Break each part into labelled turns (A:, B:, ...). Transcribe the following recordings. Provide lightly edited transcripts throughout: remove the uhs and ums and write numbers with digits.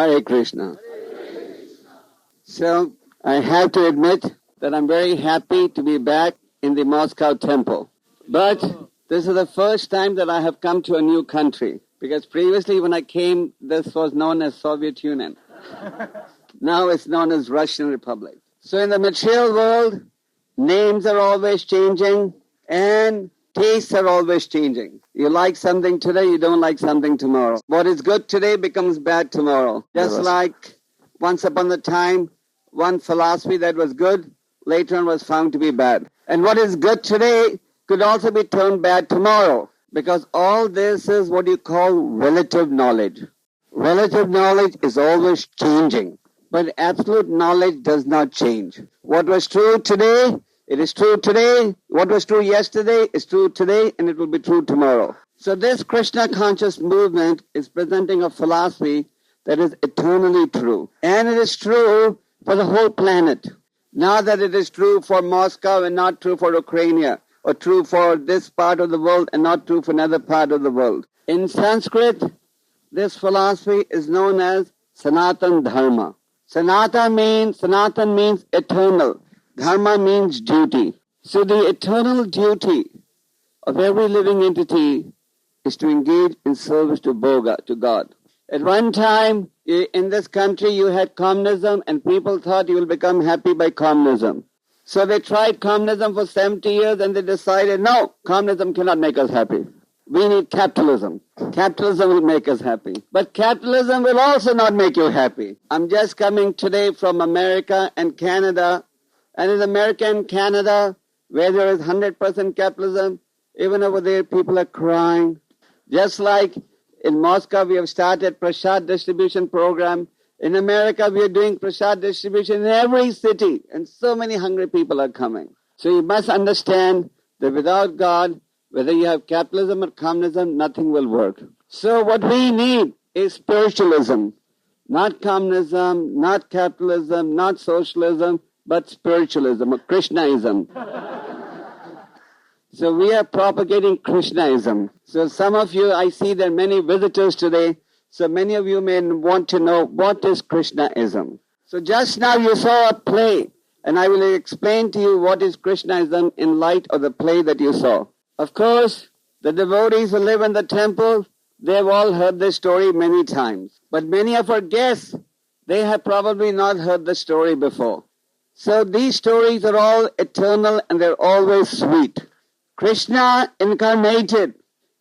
A: Hare Krishna. So, I have to admit that I'm very happy to be back in the Moscow temple. But this is the first time that I have come to a new country, because previously when I came, this was known as Soviet Union. Now it's known as Russian Republic. So in the material world, names are always changing and tastes are always changing. You like something today, you don't like something tomorrow. What is good today becomes bad tomorrow. Just like once upon a time, one philosophy that was good, later on was found to be bad. And what is good today could also be turned bad tomorrow, because all this is what you call relative knowledge. Relative knowledge is always changing, but absolute knowledge does not change. What was true today, it is true today. What was true yesterday is true today, and it will be true tomorrow. So this Krishna conscious movement is presenting a philosophy that is eternally true. And it is true for the whole planet. Not that it is true for Moscow and not true for Ukraine, or true for this part of the world and not true for another part of the world. In Sanskrit, this philosophy is known as Sanatan Dharma. Sanatan means eternal. Dharma means duty. So the eternal duty of every living entity is to engage in service to Bhoga, to God. At one time, in this country, you had communism and people thought you will become happy by communism. So they tried communism for 70 years and they decided, no, communism cannot make us happy. We need capitalism. Capitalism will make us happy. But capitalism will also not make you happy. I'm just coming today from America and Canada. And in America and Canada, where there is 100% capitalism, even over there people are crying. Just like in Moscow we have started Prasad distribution program. In America we are doing Prasad distribution in every city, and so many hungry people are coming. So you must understand that without God, whether you have capitalism or communism, nothing will work. So what we need is spiritualism. Not communism, not capitalism, not socialism, but spiritualism or Krishnaism. So we are propagating Krishnaism. So some of you, I see there are many visitors today, so many of you may want to know what is Krishnaism. So just now you saw a play, and I will explain to you what is Krishnaism in light of the play that you saw. Of course, the devotees who live in the temple, they have all heard this story many times. But many of our guests, they have probably not heard the story before. So these stories are all eternal and they're always sweet. Krishna incarnated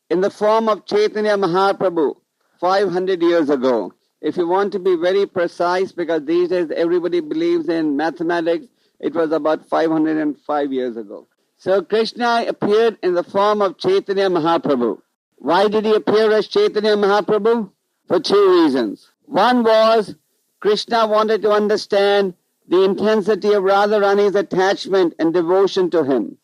A: in the form of Chaitanya Mahaprabhu 500 years ago. If you want to be very precise, because these days everybody believes in mathematics, it was about 505 years ago. So Krishna appeared in the form of Chaitanya Mahaprabhu. Why did he appear as Chaitanya Mahaprabhu? For two reasons. One was Krishna wanted to understand the intensity of Radharani's attachment and devotion to him.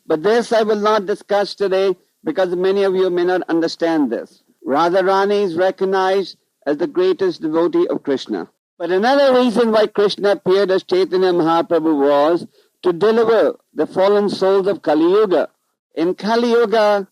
A: But this I will not discuss today because many of you may not understand this. Radharani is recognized as the greatest devotee of Krishna. But another reason why Krishna appeared as Chaitanya Mahaprabhu was to deliver the fallen souls of Kali Yuga. In Kali Yuga,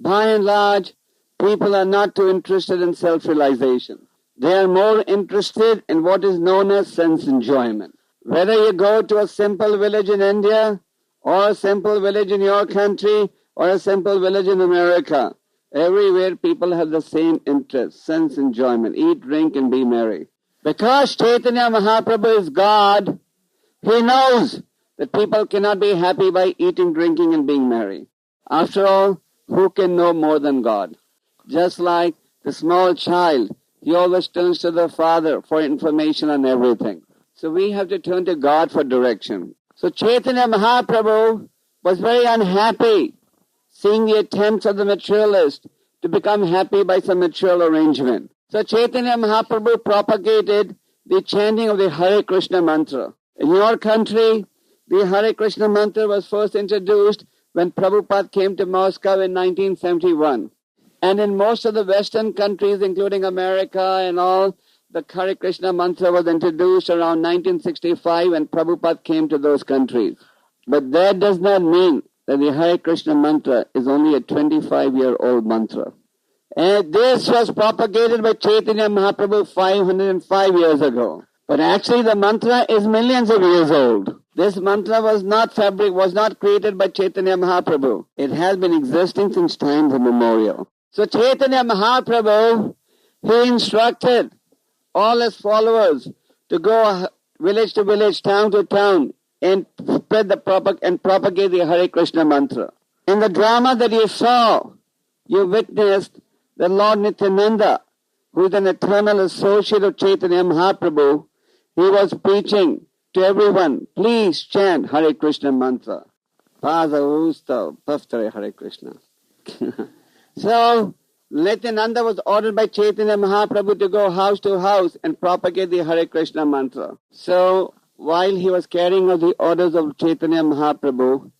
A: by and large, people are not too interested in self-realization. They are more interested in what is known as sense enjoyment. Whether you go to a simple village in India, or a simple village in your country, or a simple village in America, everywhere people have the same interest, sense enjoyment, eat, drink and be merry. Because Chaitanya Mahaprabhu is God, he knows that people cannot be happy by eating, drinking and being merry. After all, who can know more than God? Just like the small child, he always turns to the father for information on everything. So we have to turn to God for direction. So Chaitanya Mahaprabhu was very unhappy seeing the attempts of the materialist to become happy by some material arrangement. So Chaitanya Mahaprabhu propagated the chanting of the Hare Krishna mantra. In your country, the Hare Krishna mantra was first introduced when Prabhupada came to Moscow in 1971. And in most of the Western countries, including America and all, the Hare Krishna mantra was introduced around 1965 when Prabhupada came to those countries. But that does not mean that the Hare Krishna mantra is only a 25-year-old mantra. And this was propagated by Chaitanya Mahaprabhu 505 years ago. But actually the mantra is millions of years old. This mantra was not created by Chaitanya Mahaprabhu. It has been existing since times immemorial. So Chaitanya Mahaprabhu, he instructed all his followers to go village to village, town to town, and spread and propagate the Hare Krishna mantra. In the drama that you saw, you witnessed that Lord Nityananda, who is an eternal associate of Chaitanya Mahaprabhu, he was preaching to everyone, please chant Hare Krishna mantra. Pada Usta Paftare Hare Krishna. So, Nityananda was ordered by Chaitanya Mahaprabhu to go house to house and propagate the Hare Krishna mantra. So, while he was carrying out the orders of Chaitanya Mahaprabhu,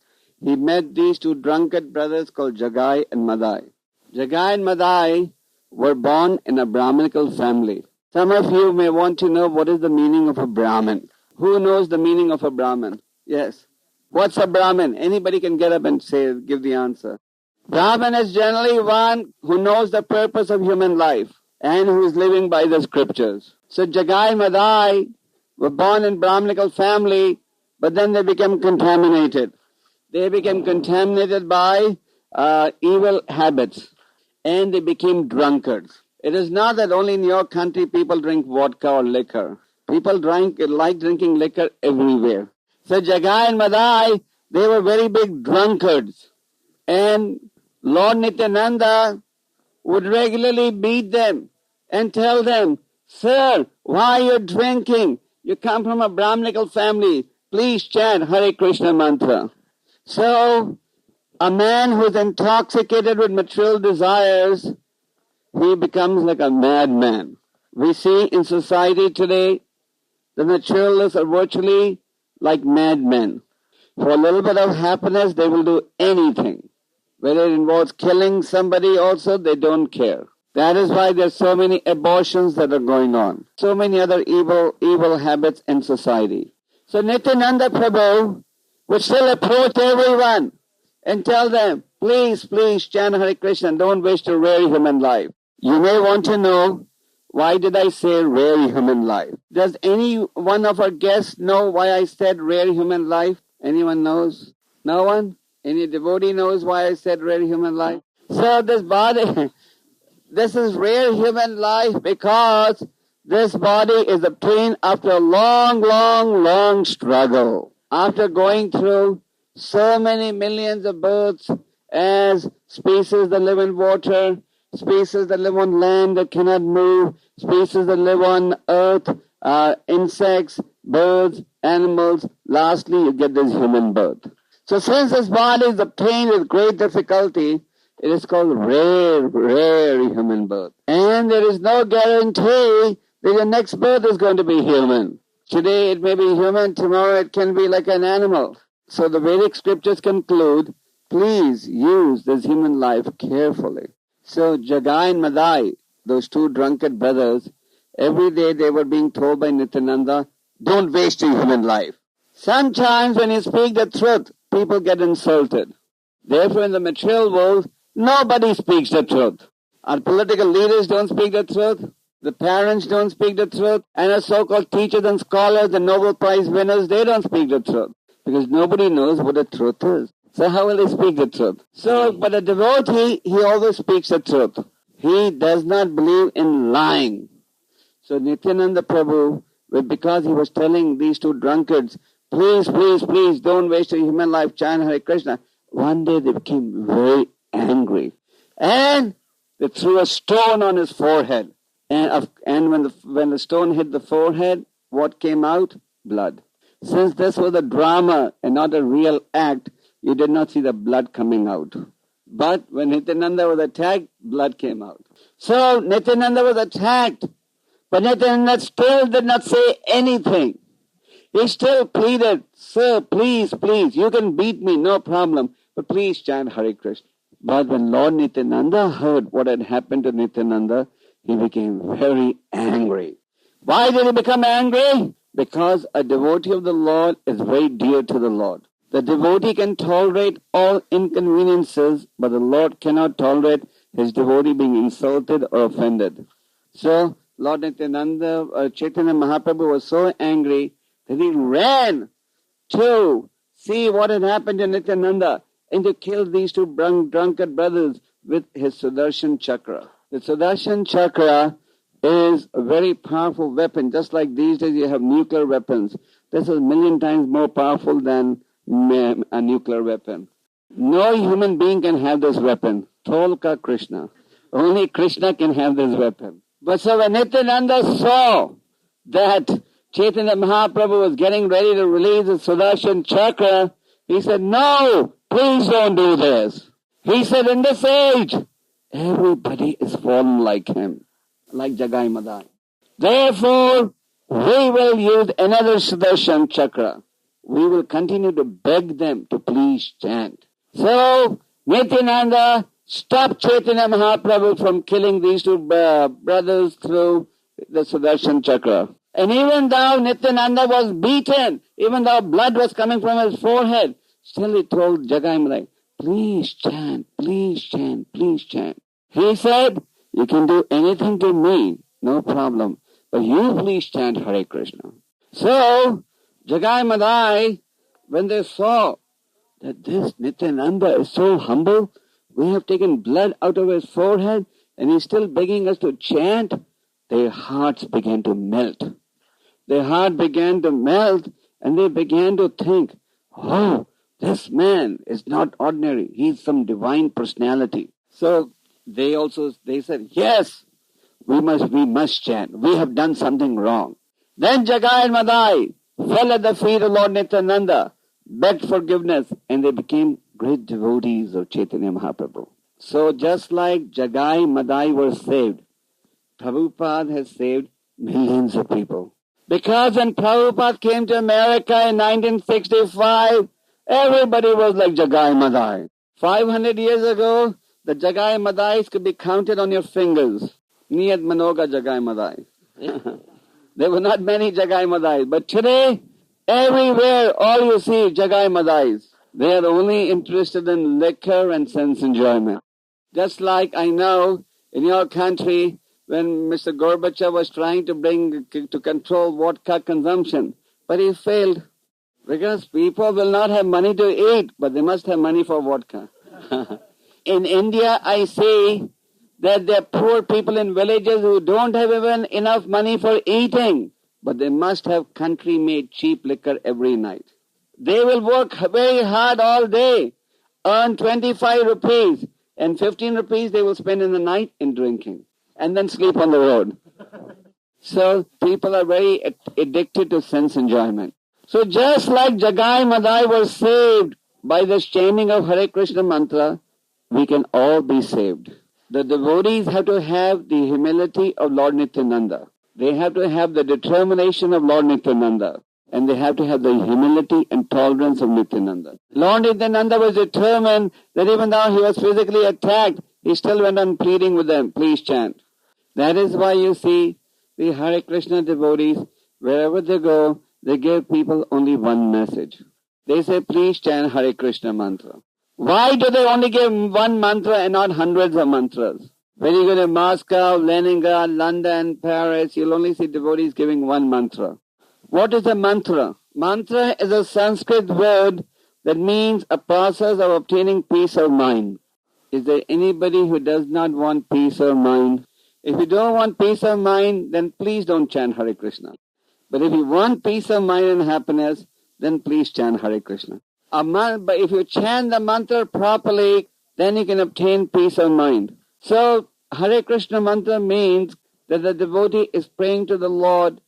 A: he met these two drunkard brothers called Jagai and Madai. Jagai and Madai were born in a Brahminical family. Some of you may want to know what is the meaning of a Brahmin. Who knows the meaning of a Brahmin? Yes. What's a Brahmin? Anybody can get up and give the answer. Brahmin is generally one who knows the purpose of human life and who is living by the scriptures. So Jagai and Madai were born in Brahminical family, but then they became contaminated. They became contaminated by evil habits, and they became drunkards. It is not that only in your country people drink vodka or liquor. People like drinking liquor everywhere. So Jagai and Madai, they were very big drunkards. And Lord Nityananda would regularly beat them and tell them, sir, why are you drinking? You come from a Brahminical family. Please chant Hare Krishna mantra. So, a man who is intoxicated with material desires, he becomes like a madman. We see in society today, the materialists are virtually like madmen. For a little bit of happiness, they will do anything. Whether it involves killing somebody also, they don't care. That is why there are so many abortions that are going on. So many other evil habits in society. So Nityananda Prabhu would still approach everyone and tell them, please chant Hare Krishna, don't waste a rare human life. You may want to know, why did I say rare human life? Does any one of our guests know why I said rare human life? Anyone knows? No one? Any devotee knows why I said rare human life? So this body, this is rare human life because this body is obtained after a long struggle. After going through so many millions of births as species that live in water, species that live on land that cannot move, species that live on earth, insects, birds, animals, lastly you get this human birth. So since this body is obtained with great difficulty, it is called rare human birth. And there is no guarantee that your next birth is going to be human. Today it may be human, tomorrow it can be like an animal. So the Vedic scriptures conclude, please use this human life carefully. So Jagai and Madai, those two drunkard brothers, every day they were being told by Nityananda, don't waste your human life. Sometimes when you speak the truth, people get insulted. Therefore in the material world, nobody speaks the truth. Our political leaders don't speak the truth. The parents don't speak the truth. And our so-called teachers and scholars, the Nobel Prize winners, they don't speak the truth. Because nobody knows what the truth is. So how will they speak the truth? So, but a devotee, he always speaks the truth. He does not believe in lying. So Nityananda Prabhu, because he was telling these two drunkards, please, don't waste your human life, chant Hare Krishna. One day they became very angry. And they threw a stone on his forehead. And when the stone hit the forehead, what came out? Blood. Since this was a drama and not a real act, you did not see the blood coming out. But when Nityananda was attacked, blood came out. So Nityananda was attacked, but Nityananda still did not say anything. He still pleaded, sir, please, you can beat me, no problem, but please chant Hare Krishna. But when Lord Nityananda heard what had happened to Nityananda, he became very angry. Why did he become angry? Because a devotee of the Lord is very dear to the Lord. The devotee can tolerate all inconveniences, but the Lord cannot tolerate his devotee being insulted or offended. So Lord Nityananda, Chaitanya Mahaprabhu was so angry that he ran to see what had happened to Nityananda and to kill these two drunkard brothers with his Sudarshan Chakra. The Sudarshan Chakra is a very powerful weapon. Just like these days you have nuclear weapons. This is 1,000,000 times more powerful than a nuclear weapon. No human being can have this weapon. Tolka Krishna. Only Krishna can have this weapon. But so when Nityananda saw that Chaitanya Mahaprabhu was getting ready to release the Sudarshan Chakra, he said, "No, please don't do this." He said, in this age, everybody is fallen like him, like Jagai Madai. Therefore, we will use another Sudarshan Chakra. We will continue to beg them to please chant. So, Nityananda stopped Chaitanya Mahaprabhu from killing these two brothers through the Sudarshan Chakra. And even though Nityananda was beaten, even though blood was coming from his forehead, still he told Jagai Madai, "Please chant, please chant, please chant." He said, "You can do anything to me, no problem, but you please chant Hare Krishna." So, Jagai Madai, when they saw that this Nityananda is so humble, we have taken blood out of his forehead and he's still begging us to chant, their hearts began to melt. Their heart began to melt and they began to think, "Oh, this man is not ordinary. He's some divine personality." So they said, "Yes, we must chant. We have done something wrong." Then Jagai Madai fell at the feet of Lord Nityananda, begged forgiveness, and they became great devotees of Chaitanya Mahaprabhu. So just like Jagai Madai were saved, Prabhupada has saved millions of people. Because when Prabhupada came to America in 1965, everybody was like Jagai Madai. 500 years ago, the Jagai Madais could be counted on your fingers. Niyat Manoga Jagai Madai. There were not many Jagai Madais. But today, everywhere, all you see Jagai Madais. They are only interested in liquor and sense enjoyment. Just like I know in your country, when Mr. Gorbachev was trying to control vodka consumption, but he failed because people will not have money to eat, but they must have money for vodka. In India, I see that there are poor people in villages who don't have even enough money for eating, but they must have country-made cheap liquor every night. They will work very hard all day, earn 25 rupees, and 15 rupees they will spend in the night in drinking, and then sleep on the road. So people are very addicted to sense enjoyment. So just like Jagai Madai was saved by the chanting of Hare Krishna mantra, we can all be saved. The devotees have to have the humility of Lord Nityananda. They have to have the determination of Lord Nityananda. And they have to have the humility and tolerance of Nityananda. Lord Nityananda was determined that even though he was physically attacked, he still went on pleading with them, "Please chant." That is why you see the Hare Krishna devotees, wherever they go, they give people only one message. They say, "Please chant Hare Krishna mantra." Why do they only give one mantra and not hundreds of mantras? When you go to Moscow, Leningrad, London, Paris, you'll only see devotees giving one mantra. What is a mantra? Mantra is a Sanskrit word that means a process of obtaining peace of mind. Is there anybody who does not want peace of mind? If you don't want peace of mind, then please don't chant Hare Krishna. But if you want peace of mind and happiness, then please chant Hare Krishna. But if you chant the mantra properly, then you can obtain peace of mind. So Hare Krishna mantra means that the devotee is praying to the Lord,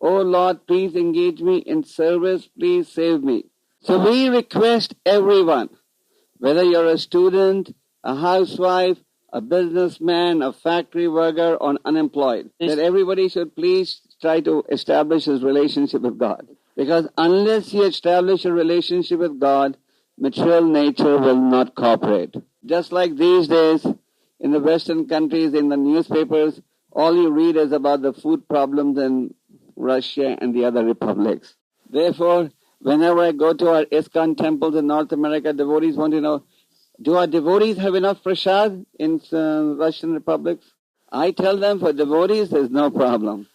A: "Oh Lord, please engage me in service, please save me." So we request everyone, whether you're a student, a housewife, a businessman, a factory worker, or unemployed, that everybody should please try to establish his relationship with God. Because unless you establish a relationship with God, material nature will not cooperate. Just like these days, in the Western countries, in the newspapers, all you read is about the food problems in Russia and the other republics. Therefore, whenever I go to our ISKCON temples in North America, devotees want to know, Do our devotees have enough prasad in Russian republics? I tell them for devotees there's no problem.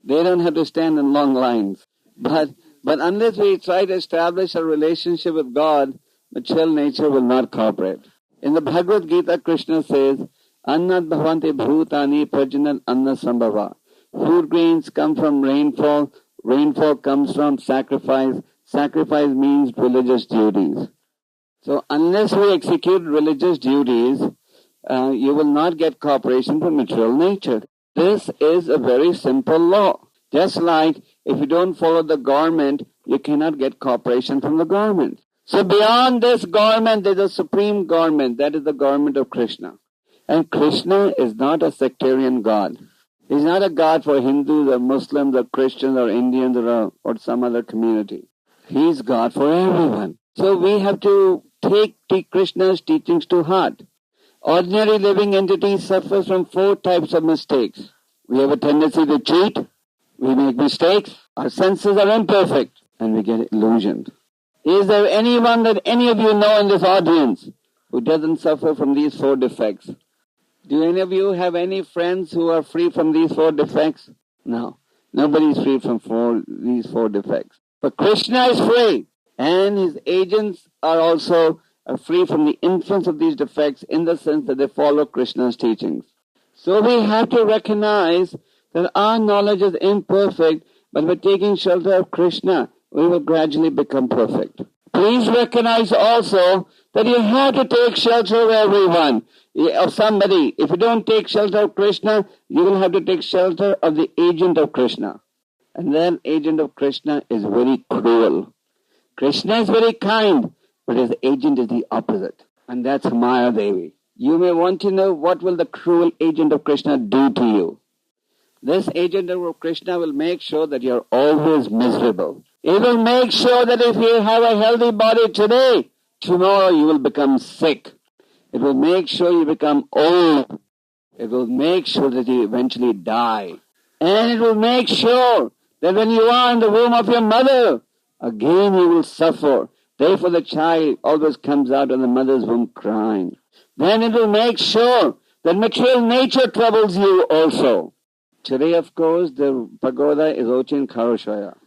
A: They don't have to stand in long lines. But unless we try to establish a relationship with God, material nature will not cooperate. In the Bhagavad Gita, Krishna says, Annat bhavanti bhutani prajanat anna sambhava. Food grains come from rainfall. Rainfall comes from sacrifice. Sacrifice means religious duties. So unless we execute religious duties, you will not get cooperation from material nature. This is a very simple law. Just like if you don't follow the government, you cannot get cooperation from the government. So beyond this government, there is a supreme government. That is the government of Krishna. And Krishna is not a sectarian God. He's not a God for Hindus or Muslims or Christians or Indians or some other community. He's God for everyone. So we have to take Krishna's teachings to heart. Ordinary living entity suffers from 4 types of mistakes. We have a tendency to cheat, we make mistakes, our senses are imperfect, and we get illusioned. Is there anyone that any of you know in this audience who doesn't suffer from these 4 defects? Do any of you have any friends who are free from these 4 defects? No. Nobody is free from these 4 defects. But Krishna is free, and his agents are also free from the influence of these defects in the sense that they follow Krishna's teachings. So we have to recognize that our knowledge is imperfect, but by taking shelter of Krishna, we will gradually become perfect. Please recognize also that you have to take shelter of everyone, of somebody. If you don't take shelter of Krishna, you will have to take shelter of the agent of Krishna. And that agent of Krishna is very cruel. Krishna is very kind, but his agent is the opposite. And that's Maya Devi. You may want to know what will the cruel agent of Krishna do to you. This agent of Krishna will make sure that you're always miserable. It will make sure that if you have a healthy body today, tomorrow you will become sick. It will make sure you become old. It will make sure that you eventually die. And it will make sure that when you are in the womb of your mother, again you will suffer. Therefore the child always comes out of the mother's womb crying. Then it will make sure that material nature troubles you also. Today, of course, the pagoda is Ochin Kharashoya.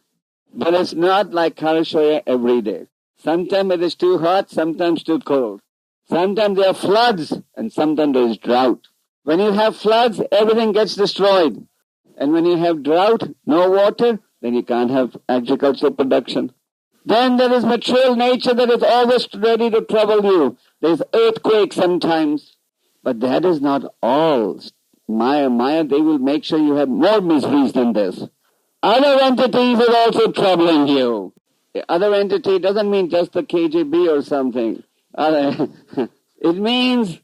A: But it's not like Kharashoya every day. Sometimes it is too hot, sometimes too cold. Sometimes there are floods, and sometimes there is drought. When you have floods, everything gets destroyed. And when you have drought, no water, then you can't have agricultural production. Then there is material nature that is always ready to trouble you. There is earthquake sometimes. But that is not all. Maya, they will make sure you have more miseries than this. Other entities are also troubling you. The other entity doesn't mean just the KGB or something. It means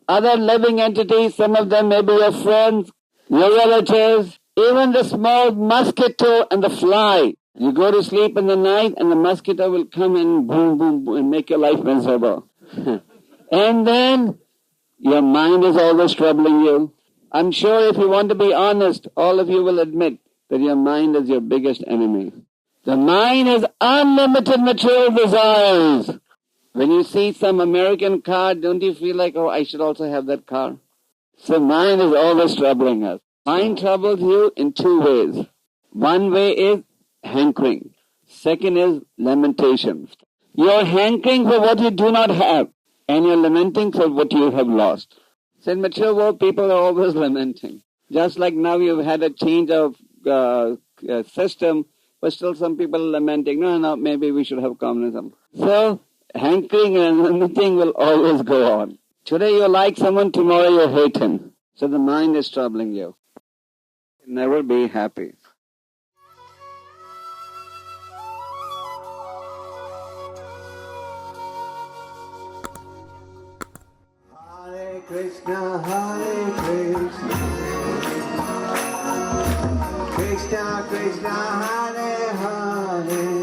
A: other living entities. Some of them may be your friends, your relatives, even the small mosquito and the fly. You go to sleep in the night and the mosquito will come and boom, boom, boom, and make your life miserable. And then your mind is always troubling you. I'm sure if you want to be honest, all of you will admit that your mind is your biggest enemy. The mind has unlimited material desires. When you see some American car, don't you feel like, oh, I should also have that car? So mind is always troubling us. Mind troubles you in 2 ways. One way is hankering. Second is lamentation. You're hankering for what you do not have, and you're lamenting for what you have lost. So in material world, people are always lamenting. Just like now you've had a change of system, but still some people are lamenting, no, maybe we should have communism. So hankering and lamenting will always go on. Today you like someone, tomorrow you hate him. So the mind is troubling you. Never be happy.
B: Hare Krishna, Krishna Krishna, Hare Hare.